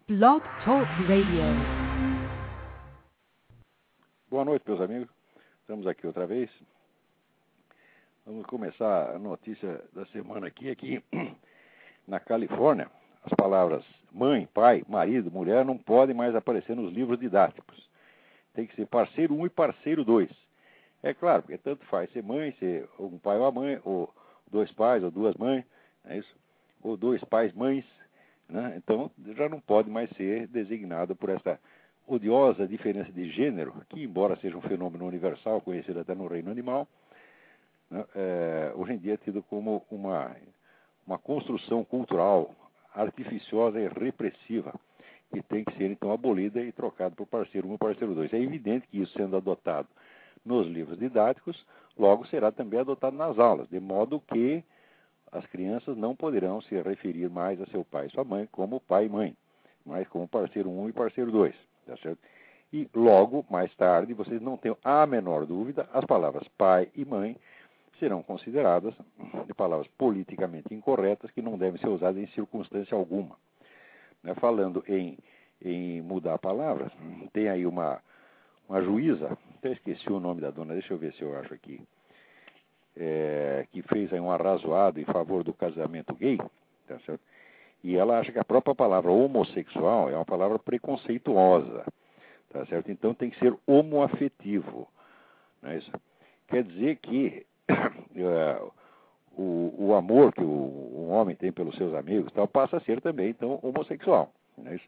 Blog Talk Radio. Boa noite, meus amigos. Estamos aqui outra vez. Vamos começar a notícia da semana aqui na Califórnia. As palavras mãe, pai, marido, mulher não podem mais aparecer nos livros didáticos. Tem que ser parceiro 1 e parceiro 2. É claro, porque tanto faz ser mãe, ser um pai ou uma mãe, ou dois pais ou duas mães, é isso? Ou dois pais mães, né? Então já não pode mais ser designado por essa odiosa diferença de gênero, que embora seja um fenômeno universal, conhecido até no reino animal, né, hoje em dia é tido como uma construção cultural artificiosa e repressiva, que tem que ser então abolida e trocada por parceiro 1 e parceiro 2. É evidente que isso sendo adotado nos livros didáticos, logo será também adotado nas aulas, de modo que as crianças não poderão se referir mais a seu pai e sua mãe como pai e mãe, mas como parceiro 1 e parceiro 2, tá certo? E logo, mais tarde, vocês não tenham a menor dúvida, as palavras pai e mãe serão consideradas de palavras politicamente incorretas que não devem ser usadas em circunstância alguma. Né? Falando em mudar palavras, tem aí uma juíza, até esqueci o nome da dona, deixa eu ver se eu acho aqui, que fez aí um arrazoado em favor do casamento gay, tá certo? E ela acha que a própria palavra homossexual é uma palavra preconceituosa, tá certo? Então tem que ser homoafetivo, não é isso? Quer dizer que o amor que um homem tem pelos seus amigos tal, passa a ser também então homossexual, não é isso?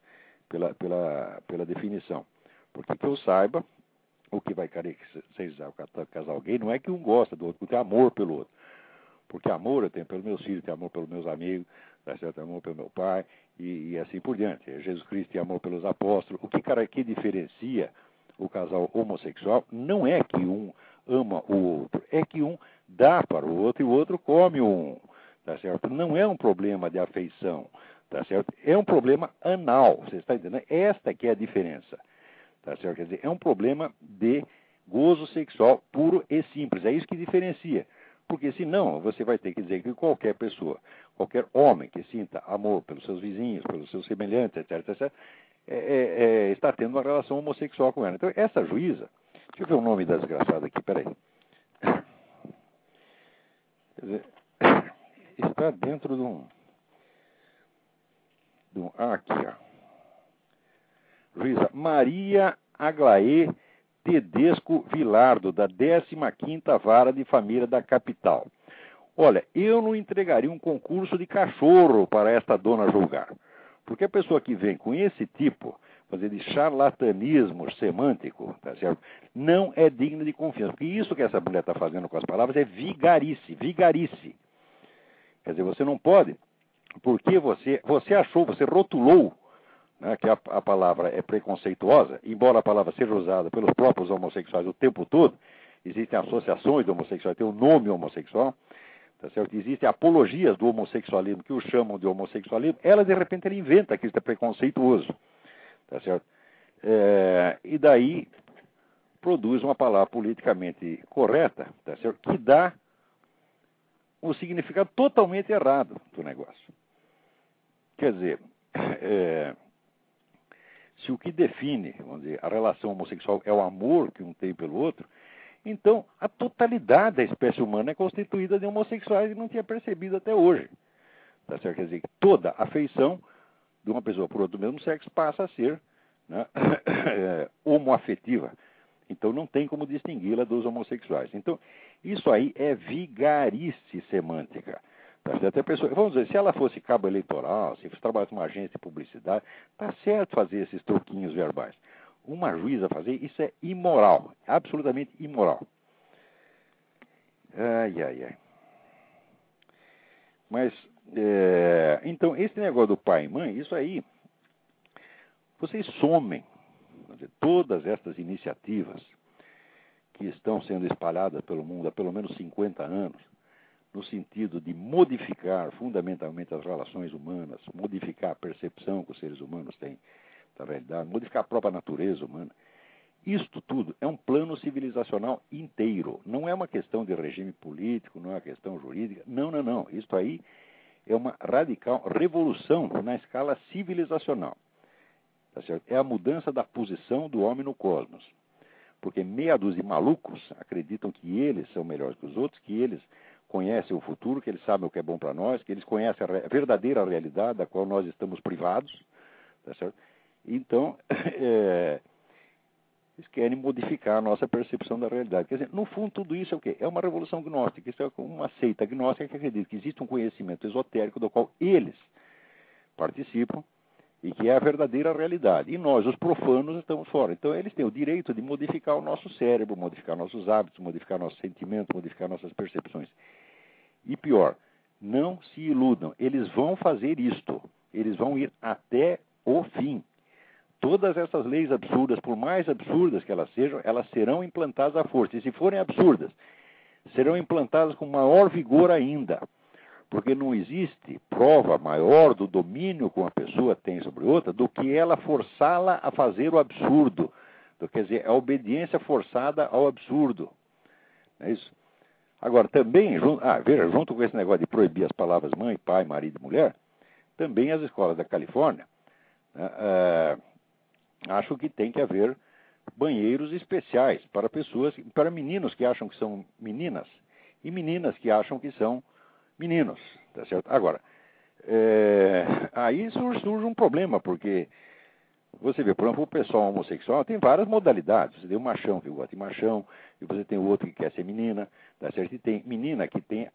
Pela definição. Porque que eu saiba, o que vai caracterizar o casal gay não é que um gosta do outro, porque tem amor pelo outro. Porque amor eu tenho pelos meus filhos, tenho amor pelos meus amigos, tá certo? Amor pelo meu pai, e assim por diante. Jesus Cristo tem amor pelos apóstolos. O que diferencia o casal homossexual não é que um ama o outro, é que um dá para o outro e o outro come um, tá certo? Não é um problema de afeição, tá certo? É um problema anal, você está entendendo? Esta que é a diferença. Tá certo? Quer dizer, é um problema de gozo sexual puro e simples. É isso que diferencia. Porque senão você vai ter que dizer que qualquer pessoa, qualquer homem que sinta amor pelos seus vizinhos, pelos seus semelhantes, etc., está tendo uma relação homossexual com ela. Então, essa juíza, deixa eu ver o nome da desgraçada aqui, peraí. Quer dizer, está dentro de um aqui, ó. Juíza Maria Aglaê Tedesco Vilardo, da 15ª Vara de Família da capital. Olha, eu não entregaria um concurso de cachorro para esta dona julgar. Porque a pessoa que vem com esse tipo, fazer de charlatanismo semântico, tá certo? Não é digna de confiança. Porque isso que essa mulher está fazendo com as palavras é vigarice. Quer dizer, você não pode, porque você achou, você rotulou, né, que a palavra é preconceituosa, embora a palavra seja usada pelos próprios homossexuais o tempo todo, existem associações de homossexuais, tem o nome homossexual, tá certo? Existem apologias do homossexualismo que o chamam de homossexualismo, ela de repente ela inventa que isso é preconceituoso, tá certo? E daí produz uma palavra politicamente correta, tá certo? Que dá um significado totalmente errado do negócio. Quer dizer, se o que define, vamos dizer, a relação homossexual é o amor que um tem pelo outro, então a totalidade da espécie humana é constituída de homossexuais e não tinha percebido até hoje. Tá certo? Quer dizer, que toda afeição de uma pessoa por outro do mesmo sexo passa a ser, né, homoafetiva. Então não tem como distingui-la dos homossexuais. Então, isso aí é vigarice semântica. Tá certo? A pessoa, vamos dizer, se ela fosse cabo eleitoral, se fosse trabalhar com uma agência de publicidade, tá certo fazer esses troquinhos verbais. Uma juíza fazer, isso é imoral, absolutamente imoral. Ai. Mas, então, esse negócio do pai e mãe, isso aí, vocês somem, quer dizer, todas estas iniciativas que estão sendo espalhadas pelo mundo há pelo menos 50 anos, no sentido de modificar fundamentalmente as relações humanas, modificar a percepção que os seres humanos têm da realidade, modificar a própria natureza humana. Isto tudo é um plano civilizacional inteiro. Não é uma questão de regime político, não é uma questão jurídica. Não. Isto aí é uma radical revolução na escala civilizacional. tá certo? É a mudança da posição do homem no cosmos. Porque meia dúzia de malucos acreditam que eles são melhores que os outros, que eles conhecem o futuro, que eles sabem o que é bom para nós, que eles conhecem a verdadeira realidade da qual nós estamos privados, tá certo? Então, eles querem modificar a nossa percepção da realidade. Quer dizer, no fundo, tudo isso é o quê? É uma revolução gnóstica. Isso é uma seita gnóstica que acredita que existe um conhecimento esotérico do qual eles participam e que é a verdadeira realidade. E nós, os profanos, estamos fora. Então, eles têm o direito de modificar o nosso cérebro, modificar nossos hábitos, modificar nossos sentimentos, modificar nossas percepções. E pior, não se iludam. Eles vão fazer isto. Eles vão ir até o fim. Todas essas leis absurdas, por mais absurdas que elas sejam, elas serão implantadas à força. E se forem absurdas, serão implantadas com maior vigor ainda. Porque não existe prova maior do domínio que uma pessoa tem sobre outra do que ela forçá-la a fazer o absurdo. Então, quer dizer, a obediência forçada ao absurdo. É isso. Agora, também, veja, junto com esse negócio de proibir as palavras mãe, pai, marido e mulher, também as escolas da Califórnia acham que tem que haver banheiros especiais para pessoas, para meninos que acham que são meninas e meninas que acham que são meninos, tá certo? Agora, aí surge um problema, porque você vê, por exemplo, o pessoal homossexual tem várias modalidades. Você tem o machão que gosta de machão, e você tem o outro que quer ser menina, tá certo? E tem menina que tem,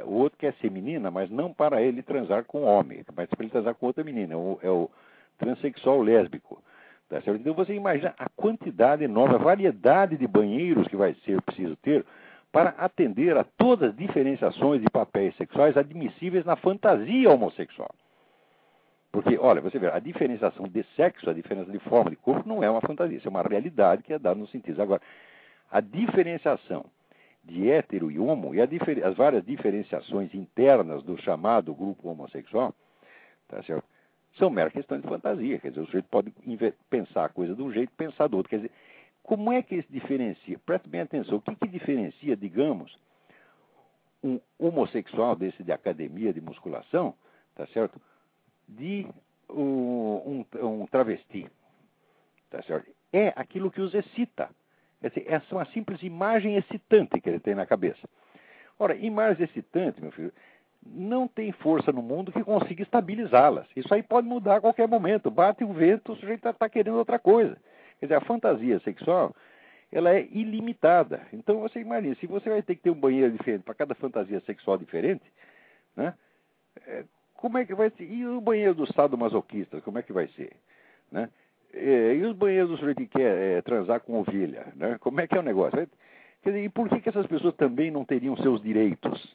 o outro quer ser menina, mas não para ele transar com homem, mas para ele transar com outra menina, é o transexual lésbico. Tá certo? Então você imagina a quantidade enorme, a variedade de banheiros que vai ser preciso ter para atender a todas as diferenciações de papéis sexuais admissíveis na fantasia homossexual. Porque, olha, você vê, a diferenciação de sexo, a diferença de forma de corpo não é uma fantasia, isso é uma realidade que é dada nos sentidos. Agora, a diferenciação de hétero e homo e as várias diferenciações internas do chamado grupo homossexual, tá certo? São mera questão de fantasia. Quer dizer, o sujeito pode pensar a coisa de um jeito e pensar do outro. Quer dizer, como é que isso diferencia? Preste bem atenção. O que diferencia, digamos, um homossexual desse de academia de musculação, tá certo? De um travesti, tá certo? É aquilo que os excita. Quer dizer, essa é uma simples imagem excitante que ele tem na cabeça. Ora, imagens excitantes, meu filho, não tem força no mundo que consiga estabilizá-las. Isso aí pode mudar a qualquer momento. Bate um vento, o sujeito está querendo outra coisa. Quer dizer, a fantasia sexual, ela é ilimitada. Então, você imagina, se você vai ter que ter um banheiro diferente para cada fantasia sexual diferente, né? Como é que vai ser? E o banheiro do sadomasoquista, como é que vai ser? Né? E os banheiros do sujeito que quer transar com ovelha, né? Como é que é o negócio? Quer dizer, e por que essas pessoas também não teriam seus direitos?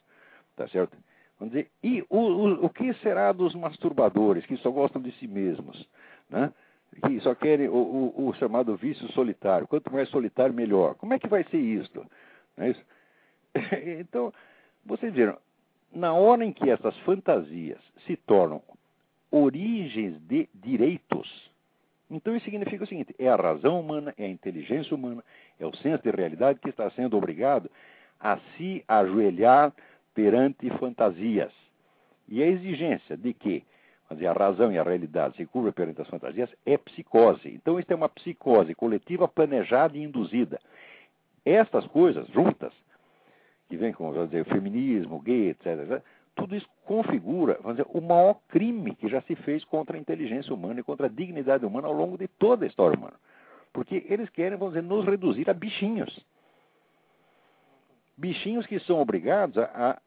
Tá certo? Vamos dizer, e o que será dos masturbadores que só gostam de si mesmos, né? Que só querem o chamado vício solitário? Quanto mais solitário, melhor. Como é que vai ser isso? Não é isso? Então, vocês viram, na hora em que essas fantasias se tornam origens de direitos, então isso significa o seguinte: é a razão humana, é a inteligência humana, é o senso de realidade que está sendo obrigado a se ajoelhar perante fantasias. E a exigência de que a razão e a realidade se curvam perante as fantasias é psicose. Então isso é uma psicose coletiva planejada e induzida. Estas coisas juntas, que vem com, vamos dizer, o feminismo, o gay, etc., tudo isso configura, vamos dizer, o maior crime que já se fez contra a inteligência humana e contra a dignidade humana ao longo de toda a história humana. Porque eles querem, vamos dizer, nos reduzir a bichinhos. Bichinhos que são obrigados a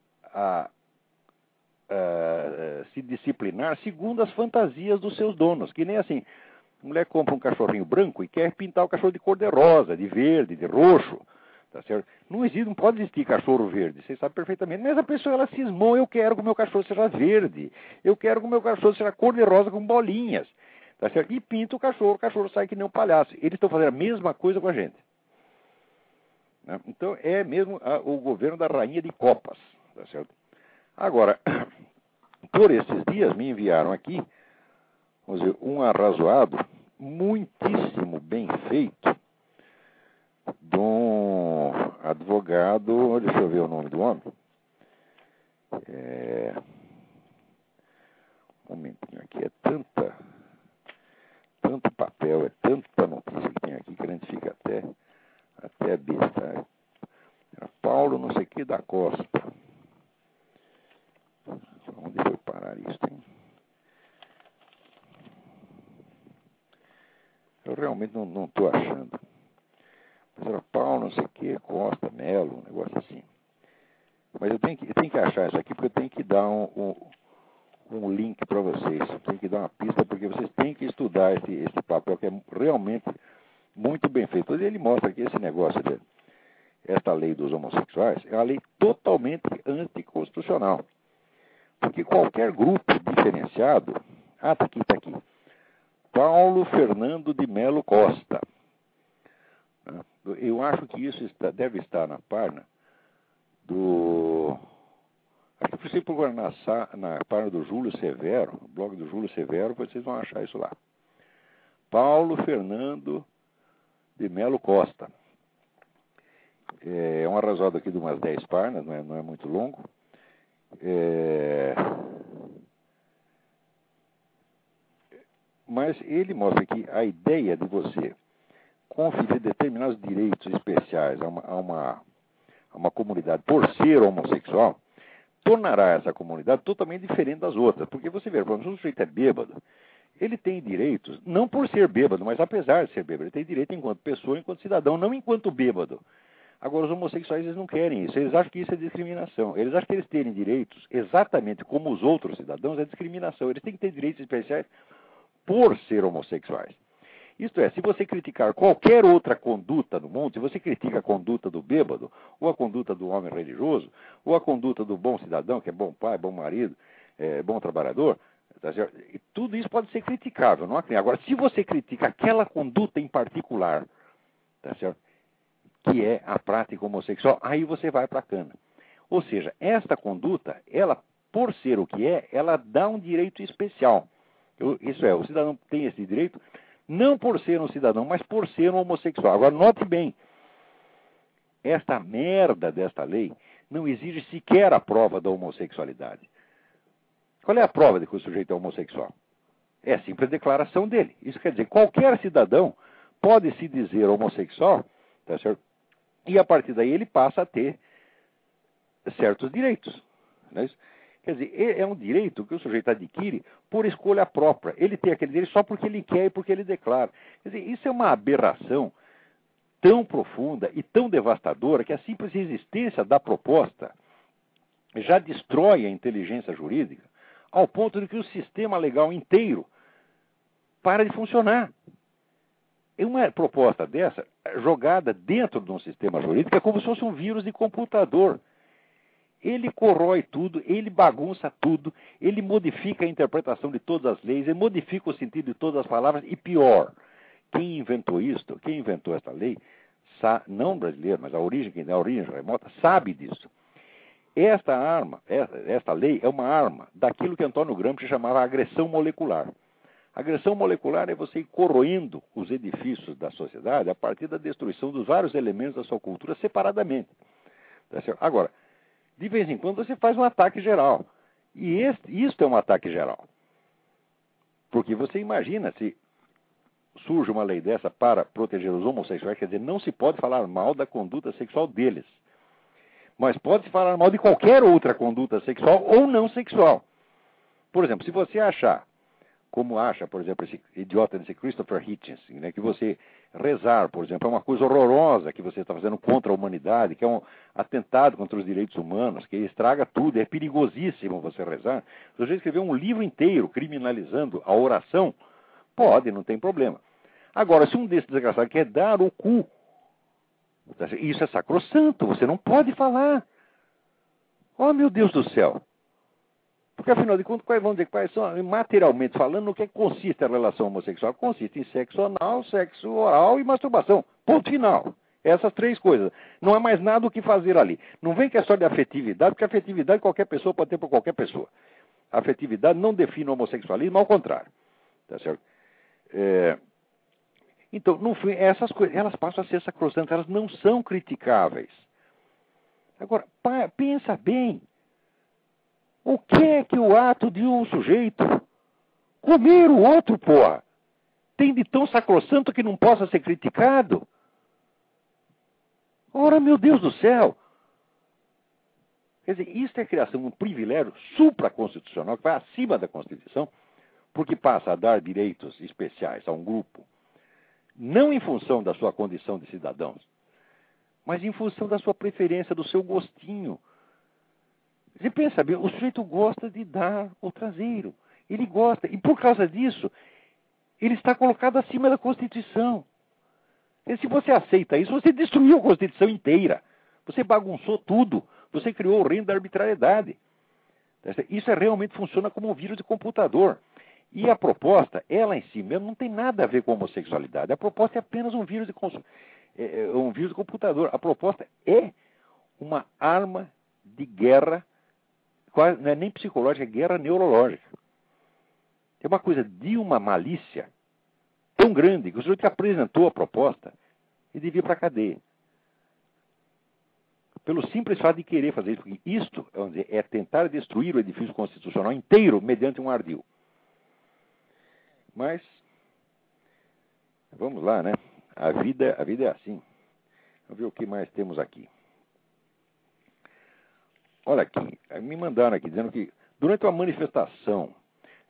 se disciplinar segundo as fantasias dos seus donos. Que nem assim, a mulher compra um cachorrinho branco e quer pintar o cachorro de cor de rosa, de verde, de roxo. Tá certo? Não pode existir cachorro verde, você sabe perfeitamente. Mas a pessoa, ela cismou: eu quero que o meu cachorro seja verde, eu quero que o meu cachorro seja cor de rosa com bolinhas. Tá certo? E pinta o cachorro sai que nem um palhaço. Eles estão fazendo a mesma coisa com a gente. Né? Então, é mesmo o governo da rainha de copas. Tá certo? Agora, por esses dias me enviaram aqui, vamos dizer, um arrazoado muitíssimo bem feito de um advogado, deixa eu ver o nome do homem. Um momentinho aqui, é tanta tanto papel, é tanta notícia que tem aqui que a gente fica até besta. Paulo não sei o que da Costa. Onde foi parar isso, hein? Eu realmente não estou achando. Mas era Paulo não sei o que, Costa, Melo, um negócio assim. Mas eu tenho que achar isso aqui porque eu tenho que dar um link para vocês. Eu tenho que dar uma pista porque vocês têm que estudar esse papel que é realmente muito bem feito. Ele mostra que esse negócio esta lei dos homossexuais é uma lei totalmente anticonstitucional. Porque qualquer grupo diferenciado... Ah, está aqui. Paulo Fernando de Melo Costa. Eu acho que isso deve estar na página do... Acho que você procurar na página do Júlio Severo, no blog do Júlio Severo, vocês vão achar isso lá. Paulo Fernando de Melo Costa. É um arrasado aqui de umas 10 páginas, não é muito longo. Mas ele mostra que a ideia de você conferir determinados direitos especiais a uma comunidade por ser homossexual tornará essa comunidade totalmente diferente das outras. Porque você vê, por exemplo, se o sujeito é bêbado, ele tem direitos, não por ser bêbado, mas apesar de ser bêbado, ele tem direito enquanto pessoa, enquanto cidadão, não enquanto bêbado. Agora, os homossexuais, eles não querem isso. Eles acham que isso é discriminação. Eles acham que eles terem direitos exatamente como os outros cidadãos é discriminação. Eles têm que ter direitos especiais por ser homossexuais. Isto é, se você criticar qualquer outra conduta no mundo, se você critica a conduta do bêbado, ou a conduta do homem religioso, ou a conduta do bom cidadão, que é bom pai, bom marido, bom trabalhador, tá certo? E tudo isso pode ser criticável. Não há... Agora, se você critica aquela conduta em particular, tá certo? Que é a prática homossexual, aí você vai para a cana. Ou seja, esta conduta, ela, por ser o que é, ela dá um direito especial. Isso é, o cidadão tem esse direito não por ser um cidadão, mas por ser um homossexual. Agora, note bem, esta merda desta lei não exige sequer a prova da homossexualidade. Qual é a prova de que o sujeito é homossexual? É a simples declaração dele. Isso quer dizer, qualquer cidadão pode se dizer homossexual, tá certo? E a partir daí ele passa a ter certos direitos. Não é isso? Quer dizer, é um direito que o sujeito adquire por escolha própria. Ele tem aquele direito só porque ele quer e porque ele declara. Quer dizer, isso é uma aberração tão profunda e tão devastadora que a simples existência da proposta já destrói a inteligência jurídica ao ponto de que o sistema legal inteiro para de funcionar. É uma proposta dessa jogada dentro de um sistema jurídico é como se fosse um vírus de computador. Ele corrói tudo, ele bagunça tudo, ele modifica a interpretação de todas as leis, ele modifica o sentido de todas as palavras e pior, quem inventou esta lei, não brasileiro, mas a origem remota, sabe disso. Esta lei é uma arma daquilo que Antônio Gramsci chamava agressão molecular. Agressão molecular é você ir corroendo os edifícios da sociedade a partir da destruição dos vários elementos da sua cultura separadamente. Tá certo? Agora, de vez em quando você faz um ataque geral. E isto é um ataque geral. Porque você imagina se surge uma lei dessa para proteger os homossexuais, quer dizer, não se pode falar mal da conduta sexual deles. Mas pode-se falar mal de qualquer outra conduta sexual ou não sexual. Por exemplo, se você achar, como acha, por exemplo, esse idiota desse Christopher Hitchens, né, que você rezar, por exemplo, é uma coisa horrorosa que você está fazendo contra a humanidade, que é um atentado contra os direitos humanos, que estraga tudo, é perigosíssimo você rezar. Se você escrever um livro inteiro criminalizando a oração, pode, não tem problema. Agora, se um desses desgraçados quer dar o cu, isso é sacrossanto, você não pode falar. Oh, meu Deus do céu. Porque, afinal de contas, vamos dizer, quais são, materialmente falando, no que consiste a relação homossexual? Consiste em sexo anal, sexo oral e masturbação. Ponto final. Essas três coisas. Não há mais nada o que fazer ali. Não vem que é só de afetividade, porque afetividade qualquer pessoa pode ter por qualquer pessoa. A afetividade não define o homossexualismo, ao contrário. Tá certo? Então, no fim, essas coisas, elas passam a ser sacrossantas, elas não são criticáveis. Agora, pensa bem. O que é que o ato de um sujeito comer o outro, porra, tem de tão sacrossanto que não possa ser criticado? Ora, meu Deus do céu! Quer dizer, isso é a criação de um privilégio supraconstitucional que vai acima da Constituição, porque passa a dar direitos especiais a um grupo, não em função da sua condição de cidadãos, mas em função da sua preferência, do seu gostinho. Você pensa bem, o sujeito gosta de dar o traseiro. Ele gosta, e por causa disso, ele está colocado acima da Constituição. E se você aceita isso, você destruiu a Constituição inteira. Você bagunçou tudo. Você criou o reino da arbitrariedade. Isso realmente funciona como um vírus de computador. E a proposta, ela em si mesmo, não tem nada a ver com homossexualidade. A proposta é apenas um vírus de computador. A proposta é uma arma de guerra, quase, não é nem psicológica, é guerra neurológica. É uma coisa de uma malícia tão grande que o sujeito que apresentou a proposta e devia ir para a cadeia. Pelo simples fato de querer fazer isso, porque isto, vamos dizer, é tentar destruir o edifício constitucional inteiro mediante um ardil. Mas, vamos lá, né? A vida é assim. Vamos ver o que mais temos aqui. Olha aqui, me mandaram aqui dizendo que durante uma manifestação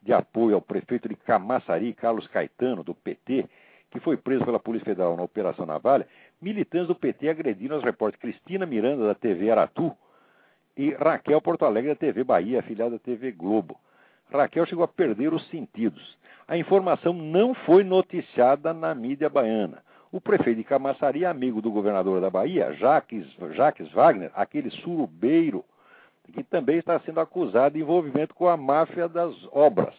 de apoio ao prefeito de Camaçari, Carlos Caetano, do PT, que foi preso pela Polícia Federal na Operação Navalha, militantes do PT agrediram as repórteres Cristina Miranda, da TV Aratu, e Raquel Porto Alegre, da TV Bahia, afiliada da TV Globo. Raquel chegou a perder os sentidos. A informação não foi noticiada na mídia baiana. O prefeito de Camaçari, amigo do governador da Bahia, Jacques Wagner, aquele surubeiro, que também está sendo acusado de envolvimento com a máfia das obras.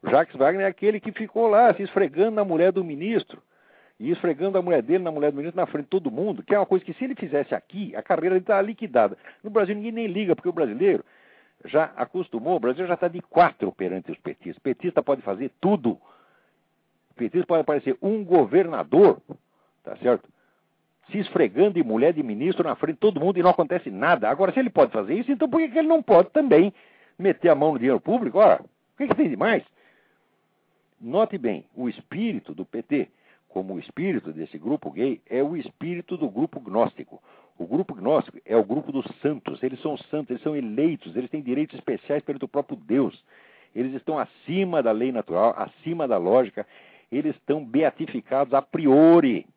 O Jacques Wagner é aquele que ficou lá se esfregando na mulher do ministro, e esfregando a mulher dele na mulher do ministro na frente de todo mundo, que é uma coisa que se ele fizesse aqui, a carreira dele está liquidada. No Brasil ninguém nem liga, porque o brasileiro já acostumou, o Brasil já está de 4 perante os petistas. O petista pode fazer tudo. O petista pode aparecer um governador, tá certo? Se esfregando de mulher de ministro na frente de todo mundo e não acontece nada. Agora, se ele pode fazer isso, então por que ele não pode também meter a mão no dinheiro público? Ora, o que tem de mais? Note bem, o espírito do PT, como o espírito desse grupo gay, é o espírito do grupo gnóstico. O grupo gnóstico é o grupo dos santos. Eles são santos, eles são eleitos, eles têm direitos especiais perante o próprio Deus. Eles estão acima da lei natural, acima da lógica. Eles estão beatificados a priori.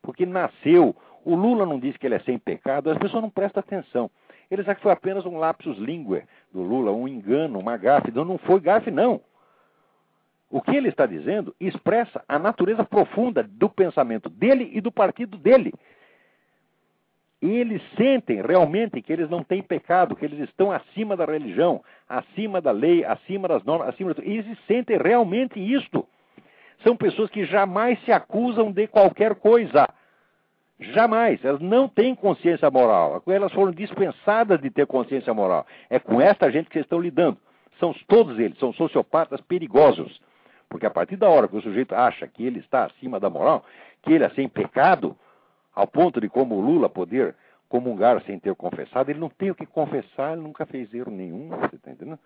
Porque nasceu. O Lula não disse que ele é sem pecado, as pessoas não prestam atenção. Eles acham que foi apenas um lapsus linguae do Lula, um engano, uma gafe. Não foi gafe, não. O que ele está dizendo expressa a natureza profunda do pensamento dele e do partido dele. Eles sentem realmente que eles não têm pecado, que eles estão acima da religião, acima da lei, acima das normas, acima de tudo. Eles sentem realmente isto. São pessoas que jamais se acusam de qualquer coisa. Jamais. Elas não têm consciência moral. Elas foram dispensadas de ter consciência moral. É com esta gente que vocês estão lidando. São todos eles, são sociopatas perigosos. Porque a partir da hora que o sujeito acha que ele está acima da moral, que ele é sem pecado, ao ponto de como o Lula poder comungar sem ter confessado, ele não tem o que confessar, ele nunca fez erro nenhum. Você está entendendo?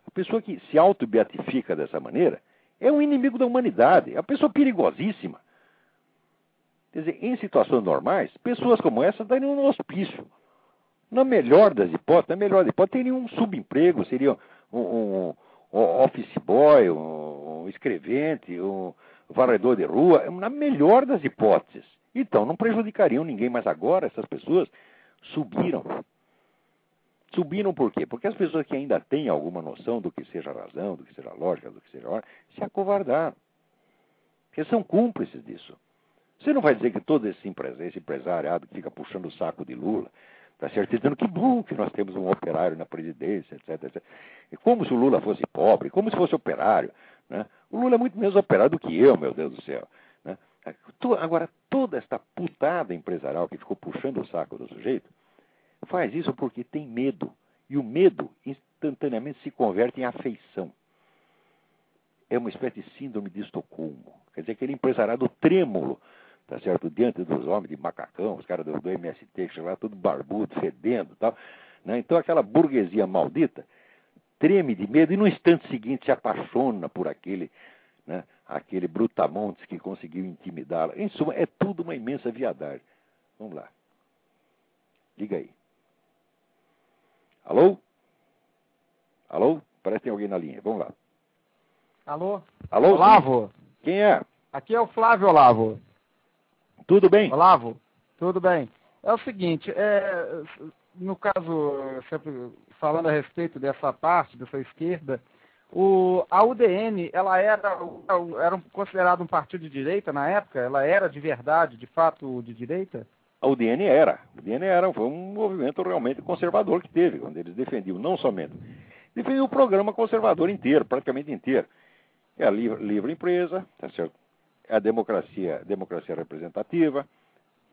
A pessoa que se auto-beatifica dessa maneira é um inimigo da humanidade, é uma pessoa perigosíssima. Quer dizer, em situações normais, pessoas como essa estariam no hospício. Na melhor das hipóteses, teriam um subemprego, seria um office boy, um escrevente, um varredor de rua, na melhor das hipóteses. Então, não prejudicariam ninguém, mas agora essas pessoas subiram. Subiram por quê? Porque as pessoas que ainda têm alguma noção do que seja razão, do que seja lógica, do que seja hora, se acovardaram. Porque são cúmplices disso. Você não vai dizer que todo esse empresariado que fica puxando o saco de Lula, está certo, dizendo que bom que nós temos um operário na presidência, etc, etc. E como se o Lula fosse pobre, como se fosse operário. Né? O Lula é muito menos operário do que eu, meu Deus do céu. Né? Agora, toda esta putada empresarial que ficou puxando o saco do sujeito, faz isso porque tem medo. E o medo instantaneamente se converte em afeição. É uma espécie de síndrome de Estocolmo. Quer dizer, aquele empresariado trêmulo, tá certo? Diante dos homens de macacão, os caras do MST, que chegam lá tudo barbudo, fedendo e tal. Né? Então aquela burguesia maldita treme de medo e no instante seguinte se apaixona por aquele, né, aquele brutamontes que conseguiu intimidá-la. Em suma, é tudo uma imensa viadagem. Vamos lá. Liga aí. Alô? Alô? Parece que tem alguém na linha. Vamos lá. Alô? Alô? Olavo? Sim? Quem é? Aqui é o Flávio Olavo. Tudo bem? Olavo, tudo bem? É o seguinte, no caso, sempre falando a respeito dessa parte, dessa esquerda, a UDN, ela era considerada um partido de direita na época? Ela era de verdade, de fato, de direita? A UDN era. Foi um movimento realmente conservador que teve, onde eles defendiam não somente, defendiam o programa conservador inteiro, praticamente inteiro. É a livre empresa, tá certo? É a democracia representativa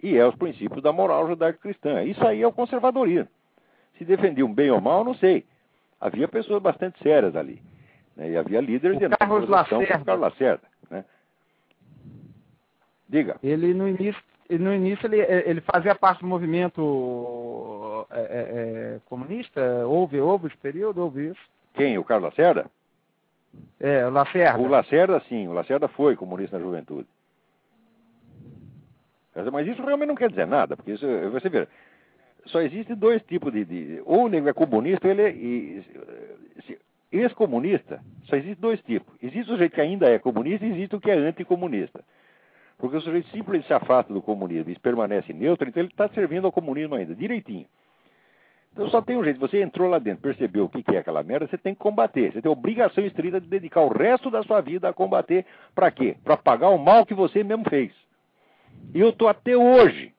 e é os princípios da moral judaico-cristã. Isso aí é o conservadorismo. Se defendiam bem ou mal, não sei. Havia pessoas bastante sérias ali, né? E havia líderes de Carlos Lacerda. como Carlos Lacerda, né? Diga. Ele no início ele fazia parte do movimento comunista? Houve esse período? Houve isso? Quem? O Carlos Lacerda? O Lacerda. O Lacerda, sim. O Lacerda foi comunista na juventude. Mas isso realmente não quer dizer nada, porque isso, você vê, só existe dois tipos ou ele é comunista, ou ele é ex-comunista. Só existe dois tipos. Existe o sujeito que ainda é comunista e existe o que é anticomunista. Porque o sujeito simplesmente se afasta do comunismo e permanece neutro, então ele está servindo ao comunismo ainda, direitinho. Então só tem um jeito, você entrou lá dentro, percebeu o que é aquela merda, você tem que combater. Você tem a obrigação estrita de dedicar o resto da sua vida a combater. Para quê? Para pagar o mal que você mesmo fez. E eu estou até hoje,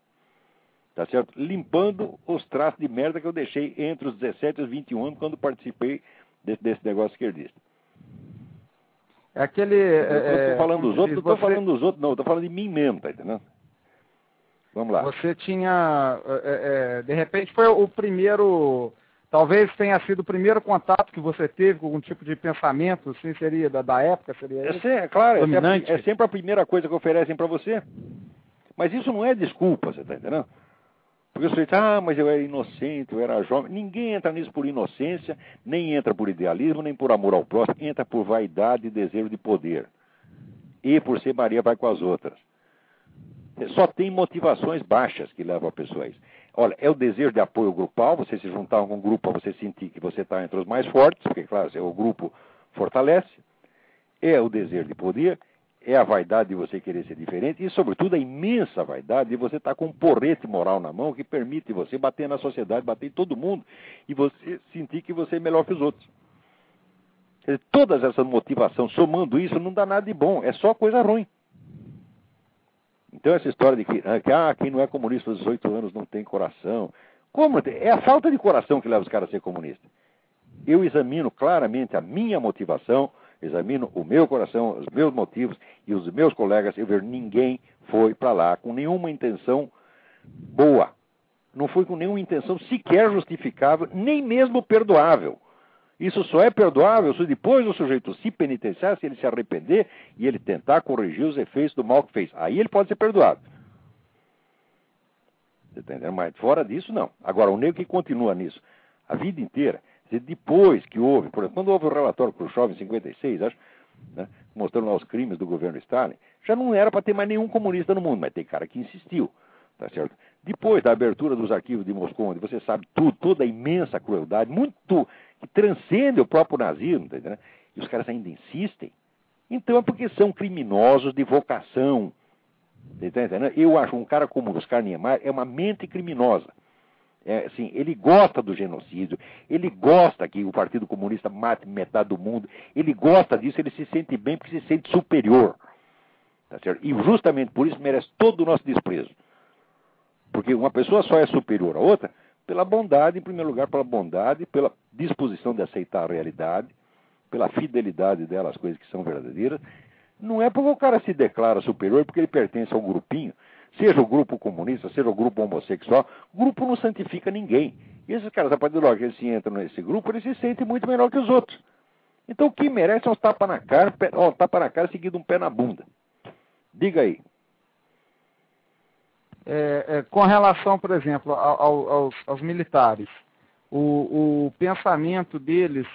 tá certo? Limpando os traços de merda que eu deixei entre os 17 e os 21 anos quando participei desse negócio esquerdista. É aquele... Eu estou falando dos outros, não estou falando dos outros, não, estou falando de mim mesmo, tá entendendo? Vamos lá. Você tinha, de repente foi o primeiro, talvez tenha sido o primeiro contato que você teve com algum tipo de pensamento, assim, seria da época, seria isso? Claro, dominante? É sempre a primeira coisa que oferecem para você. Mas isso não é desculpa, você está entendendo? Porque você diz, mas eu era inocente, eu era jovem. Ninguém entra nisso por inocência, nem entra por idealismo, nem por amor ao próximo, entra por vaidade e desejo de poder. E por ser Maria vai com as outras. Só tem motivações baixas que levam a pessoa a isso. Olha, é o desejo de apoio grupal, você se juntar a um grupo para você sentir que você está entre os mais fortes, porque, claro, o grupo fortalece. É o desejo de poder, é a vaidade de você querer ser diferente e, sobretudo, a imensa vaidade de você estar com um porrete moral na mão que permite você bater na sociedade, bater em todo mundo e você sentir que você é melhor que os outros. Quer dizer, todas essas motivações, somando isso, não dá nada de bom, é só coisa ruim. Então essa história de que quem não é comunista aos 18 anos não tem coração. Como? É a falta de coração que leva os caras a ser comunistas. Eu examino claramente a minha motivação, examino o meu coração, os meus motivos e os meus colegas, eu vejo ninguém foi para lá com nenhuma intenção boa. Não foi com nenhuma intenção sequer justificável, nem mesmo perdoável. Isso só é perdoável se depois o sujeito se penitenciar, se ele se arrepender e ele tentar corrigir os efeitos do mal que fez. Aí ele pode ser perdoado. Você está entendendo? Mas fora disso, não. Agora, o negro que continua nisso a vida inteira, depois que houve, por exemplo, quando houve o relatório Khrushchev em 56, acho, né, mostrando lá os crimes do governo Stalin, já não era para ter mais nenhum comunista no mundo, mas tem cara que insistiu. Tá certo? Depois da abertura dos arquivos de Moscou, onde você sabe tudo, toda a imensa crueldade, muito que transcende o próprio nazismo, tá entendendo? E os caras ainda insistem, então é porque são criminosos de vocação. Tá entendendo? Eu acho um cara como o Oscar Niemeyer é uma mente criminosa. Assim, ele gosta do genocídio, ele gosta que o Partido Comunista mate metade do mundo, ele gosta disso, ele se sente bem porque se sente superior. Tá certo? E justamente por isso merece todo o nosso desprezo. Porque uma pessoa só é superior à outra pela bondade, em primeiro lugar, pela bondade, pela disposição de aceitar a realidade, pela fidelidade dela às coisas que são verdadeiras. Não é porque o cara se declara superior porque ele pertence a um grupinho, seja o grupo comunista, seja o grupo homossexual, o grupo não santifica ninguém. E esses caras, a partir do que eles se entram nesse grupo, eles se sentem muito melhor que os outros. Então o que merece é um tapa na cara seguido de um pé na bunda. Diga aí. Com relação, por exemplo, aos militares, o pensamento deles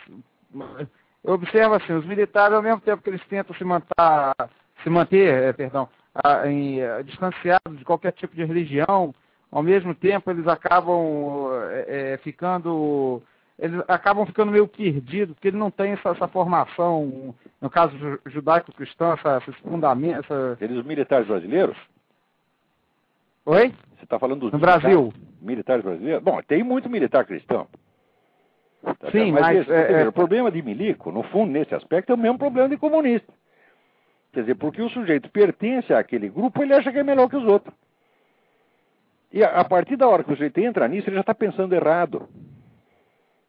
eu observo assim, os militares, ao mesmo tempo que eles tentam se manter, distanciados de qualquer tipo de religião, ao mesmo tempo eles acabam ficando meio perdidos, porque eles não têm essa formação, no caso judaico-cristão, esses fundamentos. Eles, os militares brasileiros? Oi? Você está falando dos no Brasil? Militares brasileiros? Bom, tem muito militar cristão. Tá. Sim, mas o problema de milico, no fundo, nesse aspecto, é o mesmo problema de comunista. Quer dizer, porque o sujeito pertence àquele grupo, ele acha que é melhor que os outros. E a partir da hora que o sujeito entra nisso, ele já está pensando errado.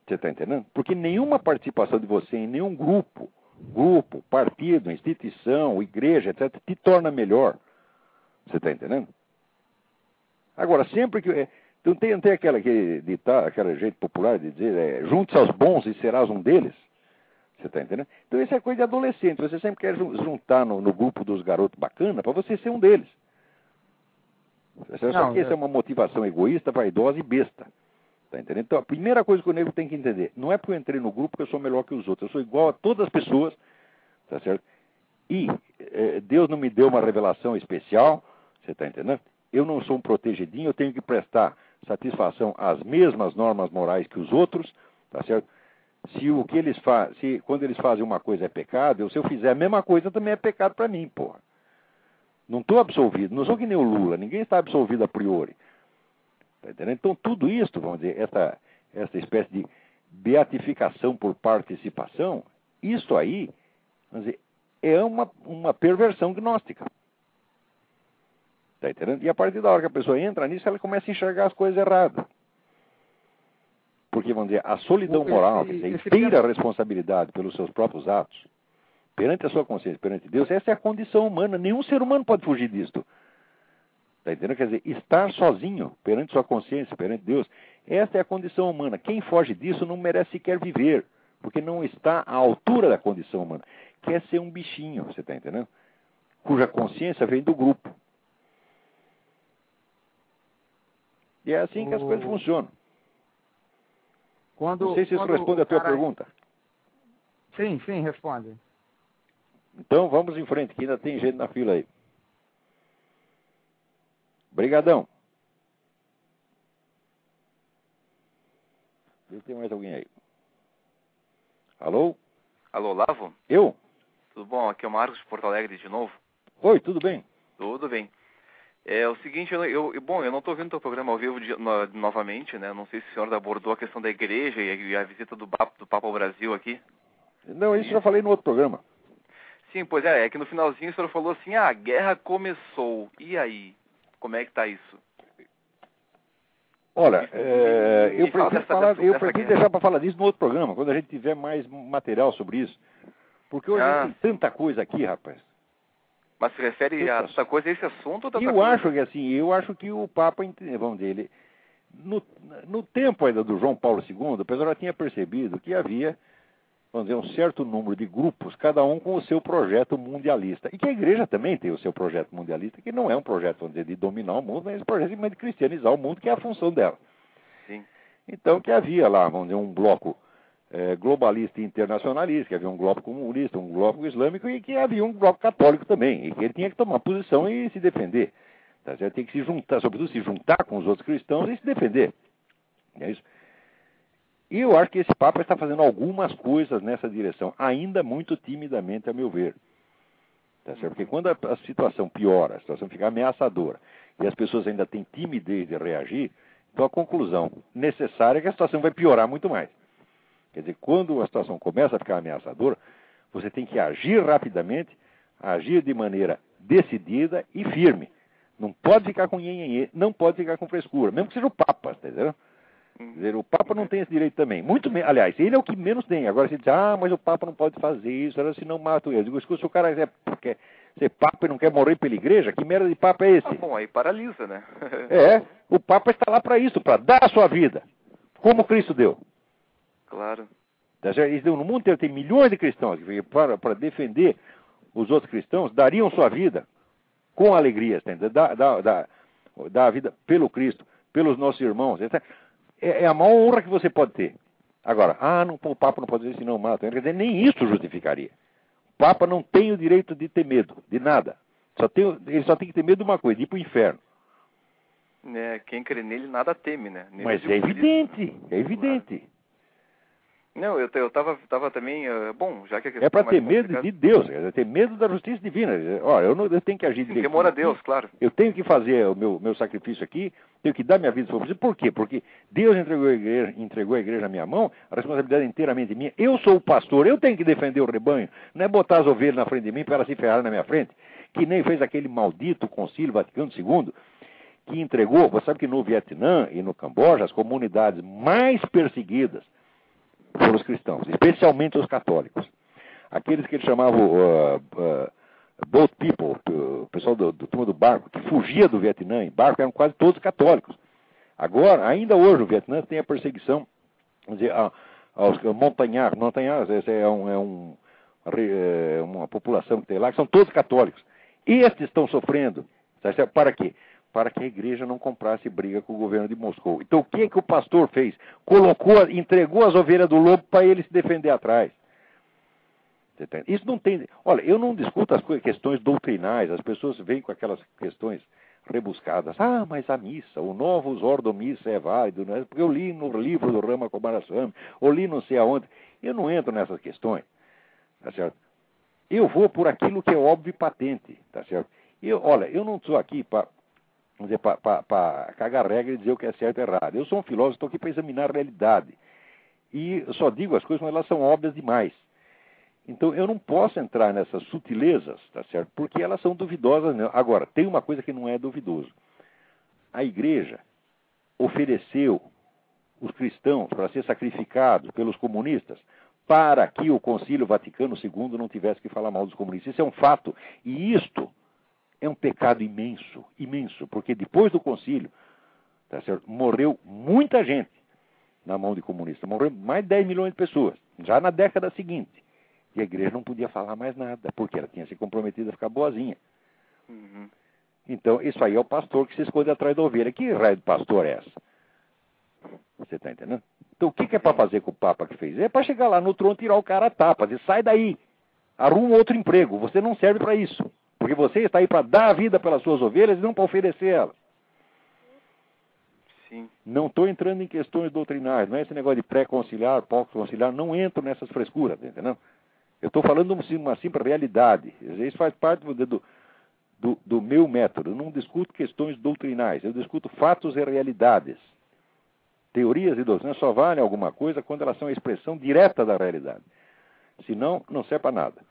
Você está entendendo? Porque nenhuma participação de você em nenhum grupo, partido, instituição, igreja, etc., te torna melhor. Você está entendendo? Agora, sempre que... Então tem aquele jeito popular de dizer, junte-se aos bons e serás um deles. Você está entendendo? Então isso é coisa de adolescente. Você sempre quer juntar no grupo dos garotos bacana para você ser um deles. Só que essa é uma motivação egoísta, vaidosa e besta. Tá entendendo? Então a primeira coisa que o nego tem que entender, não é porque eu entrei no grupo que eu sou melhor que os outros. Eu sou igual a todas as pessoas. Tá certo? E Deus não me deu uma revelação especial. Você está entendendo? Eu não sou um protegidinho, eu tenho que prestar satisfação às mesmas normas morais que os outros, tá certo? Quando eles fazem uma coisa é pecado, se eu fizer a mesma coisa também é pecado para mim, porra. Não estou absolvido, não sou que nem o Lula, ninguém está absolvido a priori. Tá entendendo? Então tudo isso, vamos dizer, essa espécie de beatificação por participação, isso aí, vamos dizer, é uma perversão gnóstica. Tá entendendo? E a partir da hora que a pessoa entra nisso, ela começa a enxergar as coisas erradas. Porque, vamos dizer, a solidão moral, que tem inteira responsabilidade pelos seus próprios atos, perante a sua consciência, perante Deus, essa é a condição humana. Nenhum ser humano pode fugir disto. Tá entendendo? Quer dizer, estar sozinho perante sua consciência, perante Deus, essa é a condição humana. Quem foge disso não merece sequer viver, porque não está à altura da condição humana. Quer ser um bichinho, você está entendendo? Cuja consciência vem do grupo. E é assim que as coisas funcionam. Não sei se isso responde a tua pergunta. Sim, responde. Então vamos em frente, que ainda tem gente na fila aí. Brigadão. Vê se tem mais alguém aí. Alô? Alô, Lavo? Eu? Tudo bom? Aqui é o Marcos de Porto Alegre de novo. Oi, tudo bem? Tudo bem. É o seguinte, eu não estou ouvindo o teu programa ao vivo novamente, né? Não sei se o senhor abordou a questão da igreja e a visita do Papa ao Brasil aqui. Não, isso eu já falei no outro programa. Sim, pois é que no finalzinho o senhor falou assim, a guerra começou. E aí? Como é que está isso? Olha, eu prefiro deixar para falar disso no outro programa, quando a gente tiver mais material sobre isso. Porque hoje tem tanta coisa aqui, rapaz. Mas se refere a essa coisa, esse assunto ou eu acho que o Papa, vamos dizer, no tempo ainda do João Paulo II, o pessoal já tinha percebido que havia, vamos dizer, um certo número de grupos, cada um com o seu projeto mundialista. E que a igreja também tem o seu projeto mundialista, que não é um projeto, vamos dizer, de dominar o mundo, mas um projeto de cristianizar o mundo, que é a função dela. Sim. Então, que havia lá, vamos dizer, um bloco globalista e internacionalista, que havia um bloco comunista, um bloco islâmico e que havia um bloco católico também, e que ele tinha que tomar posição e se defender. Tá certo? Tem que se juntar, sobretudo se juntar com os outros cristãos e se defender. É isso. E eu acho que esse Papa está fazendo algumas coisas nessa direção, ainda muito timidamente, a meu ver. Tá certo? Porque quando a situação piora, a situação fica ameaçadora, e as pessoas ainda têm timidez de reagir, então a conclusão necessária é que a situação vai piorar muito mais. Quer dizer, quando a situação começa a ficar ameaçadora, você tem que agir rapidamente, agir de maneira decidida e firme. Não pode ficar com nhenhenhê, não pode ficar com frescura, mesmo que seja o Papa, tá entendendo? Quer dizer, o Papa não tem esse direito também. Aliás, ele é o que menos tem. Agora você diz, mas o Papa não pode fazer isso, senão mata ele. Eu digo, escuta, se o cara quer ser Papa e não quer morrer pela igreja, que merda de Papa é esse? Bom, aí paralisa, né? O Papa está lá para isso, para dar a sua vida, como Cristo deu. Claro. No mundo inteiro tem milhões de cristãos que para defender os outros cristãos dariam sua vida com alegria, dar a vida pelo Cristo, pelos nossos irmãos. É a maior honra que você pode ter. Agora, o Papa não pode dizer se não mata. Quer dizer, nem isso justificaria. O Papa não tem o direito de ter medo, de nada. Ele só tem que ter medo de uma coisa, de ir para o inferno. Quem crê nele nada teme, né? Mas é evidente, é evidente. Claro. Não, eu tava também, bom, já que a questão é para ter medo de Deus, é ter medo da justiça divina. Olha, eu tenho que agir direito. Temor a Deus, claro. Eu tenho que fazer o meu sacrifício aqui, tenho que dar minha vida para você. Por quê? Porque Deus entregou a igreja na minha mão, a responsabilidade é inteiramente minha. Eu sou o pastor, eu tenho que defender o rebanho, não é botar as ovelhas na frente de mim para elas se ferrarem na minha frente, que nem fez aquele maldito Concílio Vaticano II, que entregou, você sabe que no Vietnã e no Camboja, as comunidades mais perseguidas foram os cristãos, especialmente os católicos. Aqueles que eles chamavam boat people, o pessoal do turma do barco, que fugia do Vietnã em barco, eram quase todos católicos. Agora, ainda hoje, no Vietnã tem a perseguição, vamos dizer, aos montanhares. Montanhares, essa é uma população que tem lá, que são todos católicos. Estes estão sofrendo. Para quê? Para que a igreja não comprasse briga com o governo de Moscou. Então, o que o pastor fez? Entregou as ovelhas do lobo para ele se defender atrás. Isso não tem... Olha, eu não discuto as questões doutrinais. As pessoas vêm com aquelas questões rebuscadas. Mas a missa, o Novus Ordo Missa é válido, né? Porque eu li no livro do Rama Kumaraswamy, ou li não sei aonde. Eu não entro nessas questões, tá certo? Eu vou por aquilo que é óbvio e patente, tá certo? Olha, eu não estou aqui para cagar regra e dizer o que é certo e errado. Eu sou um filósofo, estou aqui para examinar a realidade. E eu só digo as coisas quando elas são óbvias demais. Então, eu não posso entrar nessas sutilezas, tá certo? Porque elas são duvidosas. Né? Agora, tem uma coisa que não é duvidoso. A igreja ofereceu os cristãos para ser sacrificados pelos comunistas para que o Concílio Vaticano II não tivesse que falar mal dos comunistas. Isso é um fato. E isto é um pecado imenso, imenso, porque depois do concílio, tá certo, morreu muita gente na mão de comunistas. Morreu mais de 10 milhões de pessoas, já na década seguinte. E a igreja não podia falar mais nada, porque ela tinha se comprometido a ficar boazinha. Uhum. Então, isso aí é o pastor que se esconde atrás da ovelha. Que raio de pastor é essa? Você está entendendo? Então, o que é para fazer com o Papa que fez? É para chegar lá no trono, tirar o cara a tapa, dizer, sai daí, arruma outro emprego, você não serve para isso. Porque você está aí para dar a vida pelas suas ovelhas e não para oferecer elas. Sim. Não estou entrando em questões doutrinais, não é esse negócio de pré-conciliar, pós-conciliar, não entro nessas frescuras, entendeu? Eu estou falando de uma simples realidade. Isso faz parte do meu método. Eu não discuto questões doutrinais, eu discuto fatos e realidades. Teorias e doutrinas só valem alguma coisa quando elas são a expressão direta da realidade. Senão, não serve para nada.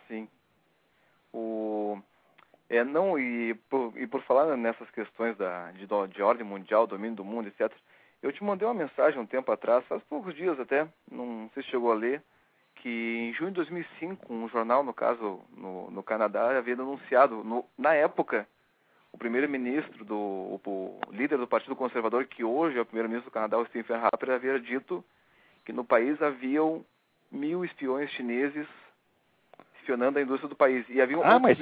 Sim. Por falar nessas questões de ordem mundial, domínio do mundo, etc., eu te mandei uma mensagem um tempo atrás, faz poucos dias até, não sei se chegou a ler, que em junho de 2005, um jornal, no caso, no Canadá, havia denunciado, na época, o primeiro-ministro, o líder do Partido Conservador, que hoje é o primeiro-ministro do Canadá, o Stephen Harper, havia dito que no país haviam 1.000 espiões chineses espionando a indústria do país. E havia mas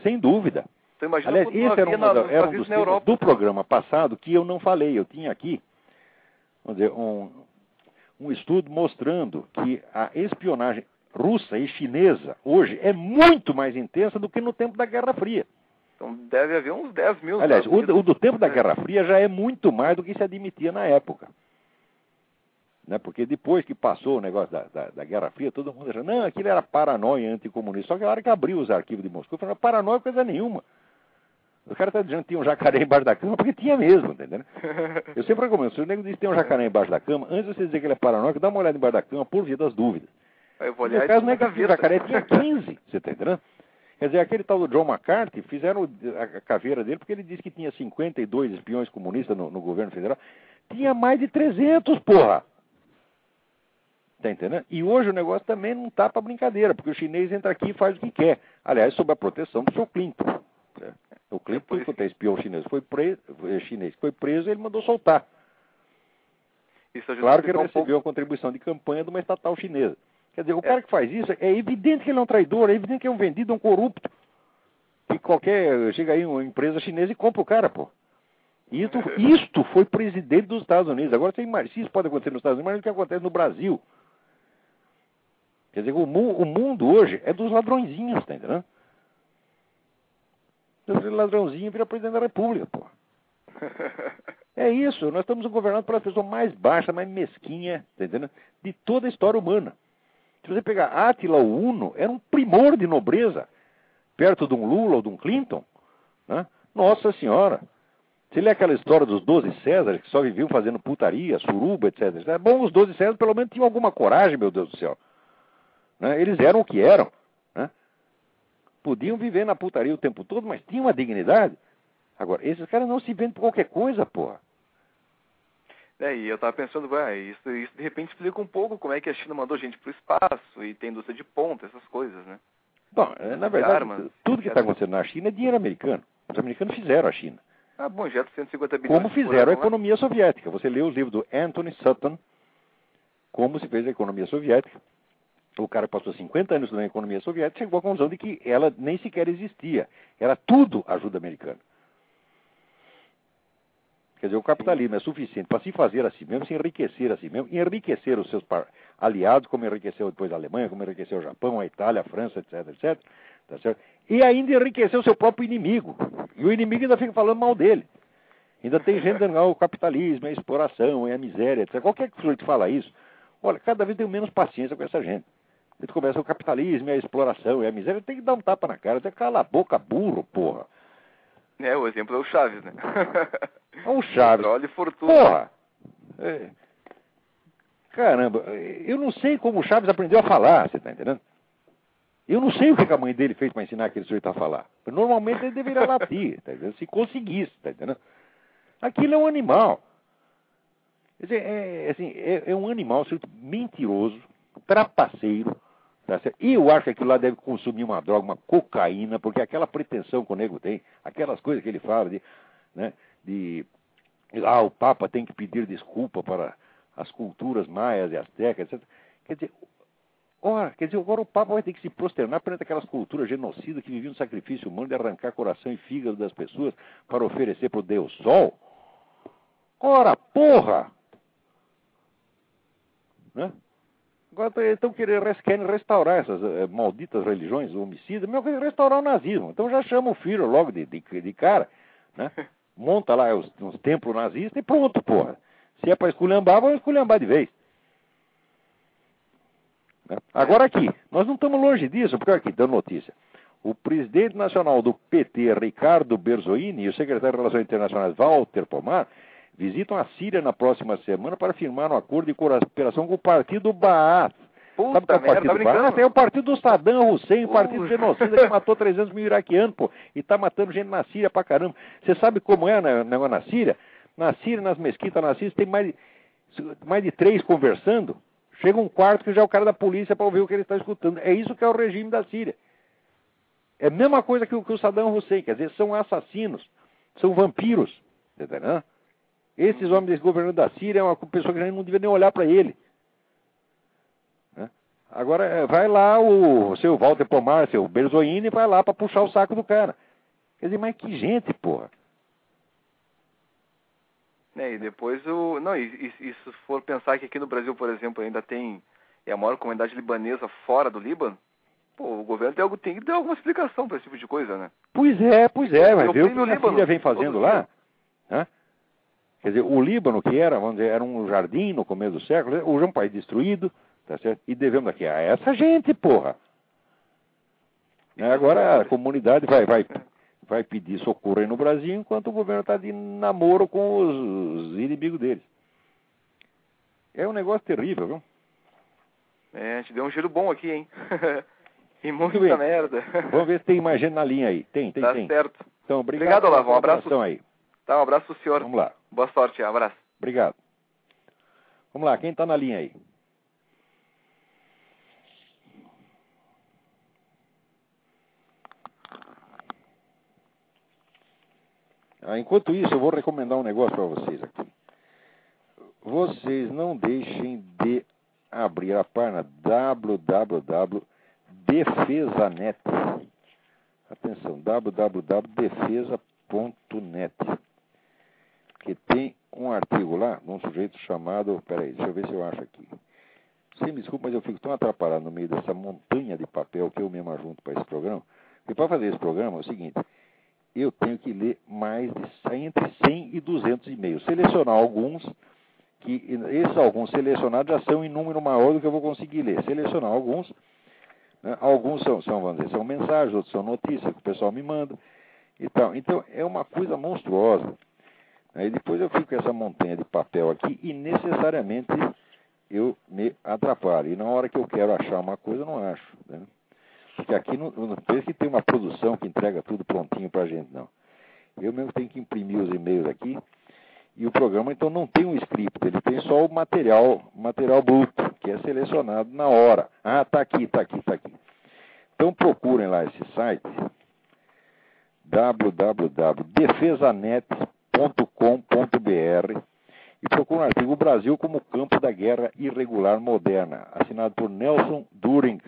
sem dúvida. Então, imagina. Aliás, esse era um dos temas do programa passado que eu não falei. Eu tinha aqui, vamos dizer, um estudo mostrando que a espionagem russa e chinesa hoje é muito mais intensa do que no tempo da Guerra Fria. Então deve haver uns 10 mil. Aliás, o do tempo da Guerra Fria já é muito mais do que se admitia na época. Né? Porque depois que passou o negócio da Guerra Fria, todo mundo achou, não, aquilo era paranoia anticomunista. Só que a hora que abriu os arquivos de Moscou, falou, paranoia coisa nenhuma. O cara está dizendo que tinha um jacaré embaixo da cama, porque tinha mesmo, entendeu? Eu sempre recomendo, se o nego diz que tem um jacaré embaixo da cama, antes de você dizer que ele é paranoico, dá uma olhada embaixo da cama por via das dúvidas. No caso, não é que o jacaré tinha 15, você está entendendo? Quer dizer, aquele tal do John McCarthy, fizeram a caveira dele porque ele disse que tinha 52 espiões comunistas no governo federal. Tinha mais de 300, porra! Tá entendendo? E hoje o negócio também não tá para brincadeira, porque o chinês entra aqui e faz o que quer. Aliás, sob a proteção do seu Clinton. O Clinton, quando é espião chinês, foi preso, ele mandou soltar. Claro que ele recebeu a contribuição de campanha de uma estatal chinesa. Quer dizer, o cara que faz isso, é evidente que ele é um traidor, é evidente que é um vendido, um corrupto. Que chega aí uma empresa chinesa e compra o cara, pô. Isto foi presidente dos Estados Unidos. Agora, se isso pode acontecer nos Estados Unidos, imagina o que acontece no Brasil. Quer dizer, o mundo hoje é dos ladrõezinhos, tá entendendo? O ladrãozinho vira presidente da República, pô. É isso, nós estamos governando pela pessoa mais baixa, mais mesquinha, tá entendendo? De toda a história humana. Se você pegar Átila o Uno, era um primor de nobreza, perto de um Lula ou de um Clinton, né? Nossa Senhora! Se lê aquela história dos 12 Césares, que só viviam fazendo putaria, suruba, etc. É bom, os 12 Césares pelo menos tinham alguma coragem, meu Deus do céu. Né? Eles eram o que eram. Né? Podiam viver na putaria o tempo todo, mas tinham uma dignidade. Agora, esses caras não se vendem por qualquer coisa, porra. E eu tava pensando, isso de repente explica um pouco como é que a China mandou gente pro espaço e tem indústria de ponta, essas coisas, né? Bom, na verdade, tudo que está acontecendo na China é dinheiro americano. Os americanos fizeram a China. Ah, bom, já 150 bilhões. Como fizeram a economia soviética. Você lê os livros do Anthony Sutton, como se fez a economia soviética. O cara passou 50 anos estudando a economia soviética e chegou à conclusão de que ela nem sequer existia. Era tudo ajuda americana. Quer dizer, o capitalismo é suficiente para se fazer a si mesmo, se enriquecer a si mesmo, e enriquecer os seus aliados, como enriqueceu depois a Alemanha, como enriqueceu o Japão, a Itália, a França, etc, etc. Tá certo? E ainda enriqueceu o seu próprio inimigo. E o inimigo ainda fica falando mal dele. Ainda tem gente dizendo, o capitalismo, é a exploração, é a miséria, etc. Qualquer que fala isso, olha, cada vez tenho menos paciência com essa gente. A gente começa o capitalismo, é a exploração, é a miséria, tem que dar um tapa na cara, tem que calar a boca, burro, porra. O exemplo é o Chaves, né? O Chaves. Petróleo e fortuna. Porra! Caramba, eu não sei como o Chaves aprendeu a falar, você tá entendendo? Eu não sei o que a mãe dele fez para ensinar aquele sujeito a falar. Normalmente ele deveria latir, tá entendendo? Se conseguisse, tá entendendo? Aquilo é um animal. Quer dizer, é um animal, um sujeito mentiroso, trapaceiro. Tá certo? E eu acho que aquilo lá deve consumir uma droga, uma cocaína, porque aquela pretensão que o nego tem, aquelas coisas que ele fala o Papa tem que pedir desculpa para as culturas maias e astecas, etc. Quer dizer, agora o Papa vai ter que se prosternar perante aquelas culturas genocidas que viviam no sacrifício humano de arrancar coração e fígado das pessoas para oferecer para o Deus Sol? Ora, porra! Né? Agora querem restaurar essas malditas religiões homicidas, mesmo que restaurar o nazismo. Então já chama o Führer logo de cara, né? Monta lá uns templos nazistas e pronto, porra. Se é para esculhambar, vamos esculhambar de vez. Né? Agora aqui, nós não estamos longe disso, porque aqui, dando notícia. O presidente nacional do PT, Ricardo Berzoini, e o secretário de Relações Internacionais, Walter Pomar, visitam a Síria na próxima semana para firmar um acordo de cooperação com o partido Baath. Sabe qual é o partido Baath? É o partido do Saddam Hussein, o partido genocida que matou 300 mil iraquianos, pô, e está matando gente na Síria pra caramba. Você sabe como é negócio na Síria? Na Síria, nas mesquitas na Síria, tem mais de 3 conversando. Chega um quarto que já é o cara da polícia para ouvir o que ele está escutando. É isso que é o regime da Síria. É a mesma coisa que o Saddam Hussein, quer dizer, são assassinos, são vampiros, entendeu? Esses homens desse governo da Síria é uma pessoa que a gente não devia nem olhar para ele. Né? Agora, vai lá o seu Walter Pomar, seu Berzoini, vai lá para puxar o saco do cara. Quer dizer, mas que gente, porra. E depois e se for pensar que aqui no Brasil, por exemplo, ainda tem a maior comunidade libanesa fora do Líbano, o governo tem que dar alguma explicação para esse tipo de coisa, né? Pois é, mas viu o que a Síria vem fazendo lá? Né? Quer dizer, o Líbano, que era um jardim no começo do século, hoje é um país destruído, tá certo? E devemos aqui a essa gente, porra. Agora a comunidade vai pedir socorro aí no Brasil, enquanto o governo está de namoro com os inimigos deles. É um negócio terrível, viu? A gente deu um giro bom aqui, hein? E muita merda. Vamos ver se tem mais gente na linha aí. Tem. Tá certo. Então, obrigado Olavo. Um abraço aí. Tá, um abraço pro senhor. Vamos lá. Boa sorte, um abraço. Obrigado. Vamos lá, quem está na linha aí? Enquanto isso, eu vou recomendar um negócio para vocês aqui. Vocês não deixem de abrir a página www.defesanet. Atenção, www.defesa.net. que tem um artigo lá, de um sujeito chamado... Peraí, deixa eu ver se eu acho aqui. Você me desculpa, mas eu fico tão atrapalhado no meio dessa montanha de papel que eu mesmo ajunto para esse programa. Porque para fazer esse programa é o seguinte, eu tenho que ler mais de entre 100 e 200 e-mails. Selecionar alguns, que esses alguns selecionados já são em número maior do que eu vou conseguir ler. Selecionar alguns, né? Alguns vamos dizer, são mensagens, outros são notícias que o pessoal me manda e tal. Então, é uma coisa monstruosa. Aí depois eu fico com essa montanha de papel aqui e necessariamente eu me atrapalho. E na hora que eu quero achar uma coisa, eu não acho. Né? Porque aqui não parece que tem uma produção que entrega tudo prontinho para a gente, não. Eu mesmo tenho que imprimir os e-mails aqui. E o programa, então, não tem um script. Ele tem só o material bruto, que é selecionado na hora. Ah, está aqui. Então, procurem lá esse site, www.defesanet.com.br, e procurem o artigo "O Brasil como campo da guerra irregular moderna", assinado por Nelson During.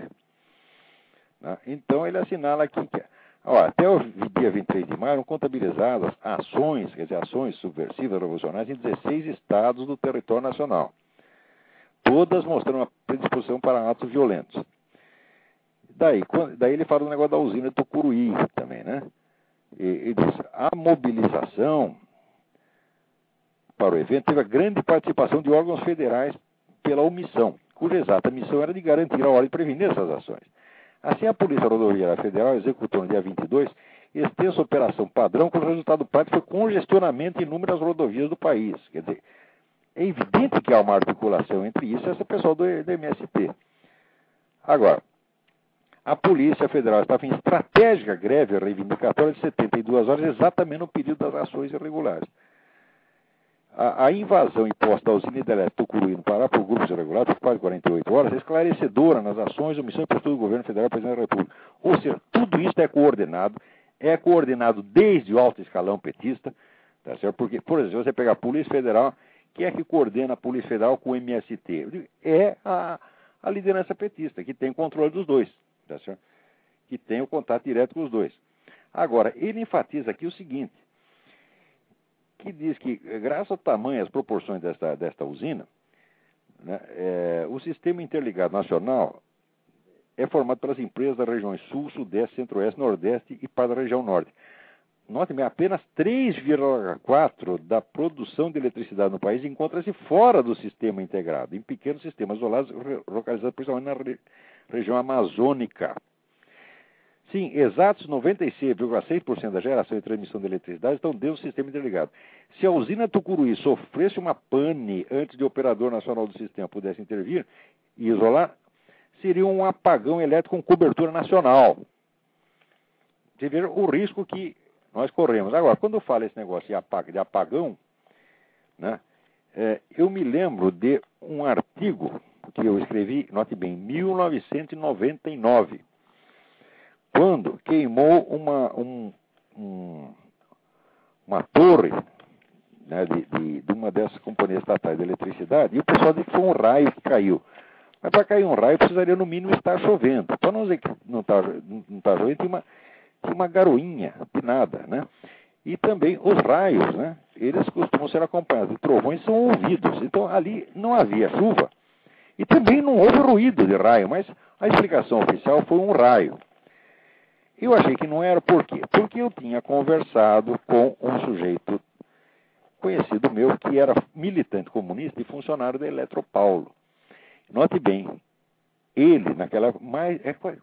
Então, ele assinala aqui que até o dia 23 de maio eram contabilizadas ações, quer dizer, ações subversivas revolucionárias em 16 estados do território nacional. Todas mostrando uma predisposição para atos violentos. Daí ele fala do negócio da usina de Tucuruí também, né? Ele diz, a mobilização para o evento teve a grande participação de órgãos federais pela omissão, cuja exata missão era de garantir a ordem e prevenir essas ações. Assim, a Polícia Rodoviária Federal executou no dia 22 extensa operação padrão, cujo resultado prático foi congestionamento em inúmeras rodovias do país. Quer dizer, é evidente que há uma articulação entre isso e esse pessoal do MST. Agora, a Polícia Federal estava em estratégica greve reivindicatória de 72 horas, exatamente no período das ações irregulares. A invasão imposta à usina hidrelétrica Tucuruí no Pará por grupos irregulares por quase 48 horas é esclarecedora nas ações, omissão e postura do governo federal e presidente da República. Ou seja, tudo isso é coordenado desde o alto escalão petista, tá certo? Porque, por exemplo, se você pegar a Polícia Federal, quem é que coordena a Polícia Federal com o MST? É a liderança petista, que tem controle dos dois, tá certo? Que tem o contato direto com os dois. Agora, ele enfatiza aqui o seguinte, que diz que, graças ao tamanho e às proporções desta usina, né, o sistema interligado nacional é formado pelas empresas das regiões Sul, Sudeste, Centro-Oeste, Nordeste e para a região Norte. Note bem, apenas 3,4% da produção de eletricidade no país encontra-se fora do sistema integrado, em pequenos sistemas isolados, localizados principalmente na região amazônica. Sim, exatos 96,6% da geração e transmissão de eletricidade estão dentro do sistema interligado. Se a usina Tucuruí sofresse uma pane antes de o operador nacional do sistema pudesse intervir e isolar, seria um apagão elétrico com cobertura nacional. Você vê o risco que nós corremos. Agora, quando eu falo esse negócio de apagão, né, eu me lembro de um artigo que eu escrevi, note bem, em 1999, quando queimou uma torre, né, de uma dessas companhias estatais de eletricidade, e o pessoal disse que foi um raio que caiu. Mas para cair um raio precisaria no mínimo estar chovendo. Para não dizer que não está chovendo, tinha uma garoinha de nada, né? E também os raios, né? Eles costumam ser acompanhados de trovões e são ouvidos. Então ali não havia chuva e também não houve ruído de raio, mas a explicação oficial foi um raio. Eu achei que não era. Por quê? Porque eu tinha conversado com um sujeito conhecido meu que era militante comunista e funcionário da Eletropaulo. Note bem, ele,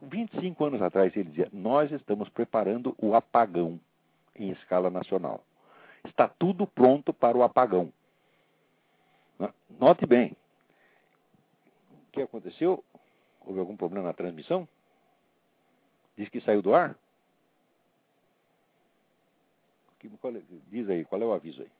25 anos atrás, ele dizia, nós estamos preparando o apagão em escala nacional. Está tudo pronto para o apagão. Note bem, o que aconteceu? Houve algum problema na transmissão? Diz que saiu do ar? Diz aí, qual é o aviso aí?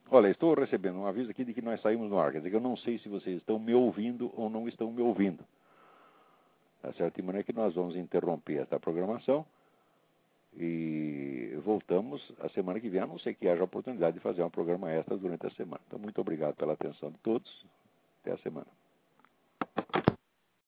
Olha, estou recebendo um aviso aqui de que nós saímos no ar. Quer dizer que eu não sei se vocês estão me ouvindo ou não estão me ouvindo. Tá certo? De maneira que nós vamos interromper esta programação e voltamos a semana que vem, a não ser que haja oportunidade de fazer um programa extra durante a semana. Então, muito obrigado pela atenção de todos. Até a semana.